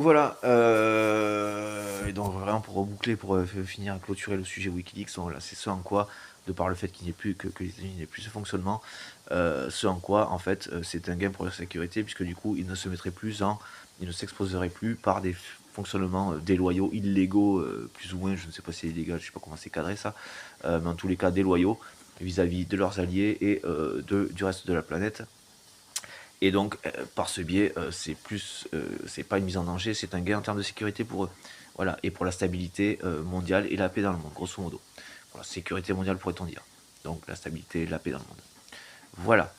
voilà, et donc vraiment pour reboucler, pour finir, clôturer le sujet Wikileaks, voilà, c'est ce en quoi, de par le fait qu'il n'y ait plus, que les États-Unis n'aient plus ce fonctionnement, ce en quoi, en fait, c'est un gain pour la sécurité, puisque du coup, ils ne se mettraient plus ils ne s'exposeraient plus par des fonctionnements déloyaux, illégaux, plus ou moins, je ne sais pas si c'est illégal, je sais pas comment c'est cadré ça, mais en tous les cas déloyaux, vis-à-vis de leurs alliés et du reste de la planète. Et donc, par ce biais, c'est pas une mise en danger, c'est un gain en termes de sécurité pour eux. Voilà, et pour la stabilité mondiale et la paix dans le monde, grosso modo. Voilà, sécurité mondiale pourrait-on dire. Donc la stabilité et la paix dans le monde. Voilà.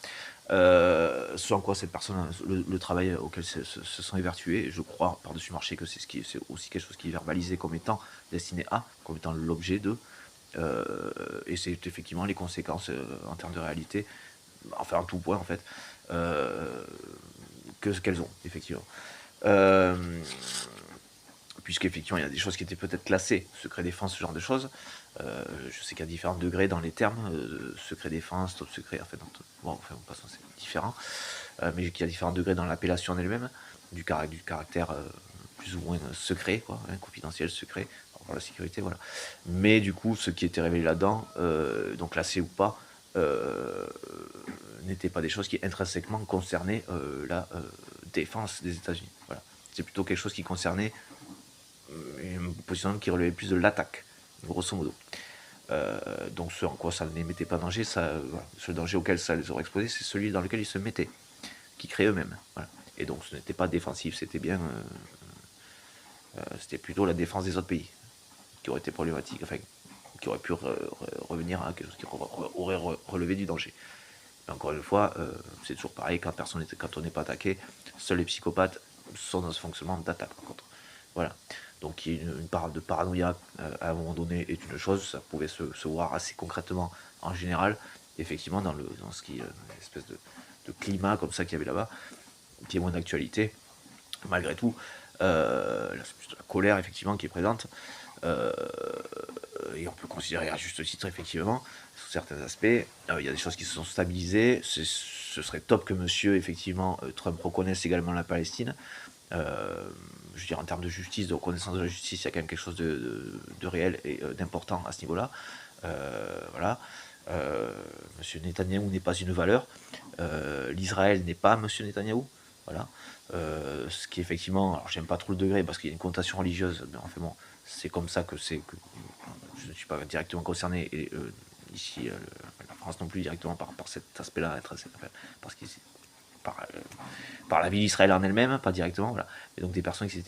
Ce en quoi cette personne, le travail auquel se sont évertués, je crois par-dessus marché que c'est aussi quelque chose qui est verbalisé comme étant destiné à, comme étant l'objet de, et c'est effectivement les conséquences en termes de réalité, enfin en tout point en fait, que ce qu'elles ont, effectivement. Puisqu'effectivement, il y a des choses qui étaient peut-être classées, secret défense, ce genre de choses. Je sais qu'il y a différents degrés dans les termes, secret défense, top secret, bon, enfin, passons, c'est différent. Mais qu'il y a différents degrés dans l'appellation en elle-même, du caractère plus ou moins secret, quoi, hein, confidentiel, secret, pour la sécurité, voilà. Mais du coup, ce qui était révélé là-dedans, donc classé ou pas, n'étaient pas des choses qui intrinsèquement concernaient la défense des États-Unis. Voilà. C'est plutôt quelque chose qui concernait un positionnement qui relevait plus de l'attaque, grosso modo. Donc ce en quoi ça ne les mettait pas en danger, voilà, ce danger auquel ça les aurait exposés, c'est celui dans lequel ils se mettaient, qui créent eux-mêmes. Voilà. Et donc ce n'était pas défensif, c'était bien, c'était plutôt la défense des autres pays qui aurait été problématique, enfin qui aurait pu revenir à quelque chose qui aurait relevé du danger. Et encore une fois, c'est toujours pareil, quand on n'est pas attaqué, seuls les psychopathes sont dans ce fonctionnement d'attaque par contre. Voilà. Donc il y a une part de paranoïa à un moment donné est une chose, ça pouvait se voir assez concrètement en général, effectivement dans ce qui est une espèce de climat comme ça qu'il y avait là-bas, qui est moins d'actualité, malgré tout. C'est plutôt la colère effectivement qui est présente. Et on peut considérer à juste titre effectivement sous certains aspects, il y a des choses qui se sont stabilisées, ce serait top que monsieur effectivement Trump reconnaisse également la Palestine. Je veux dire en termes de justice, de reconnaissance de la justice, il y a quand même quelque chose de réel et d'important à ce niveau-là. Voilà. Monsieur Netanyahou n'est pas une valeur, l'Israël n'est pas monsieur Netanyahou, voilà. Ce qui effectivement, alors j'aime pas trop le degré parce qu'il y a une connotation religieuse, mais enfin bon, c'est comme ça que je ne suis pas directement concerné, et ici la France non plus directement par cet aspect-là, parce par la ville d'Israël en elle-même, pas directement, voilà. Et donc des personnes qui s'étaient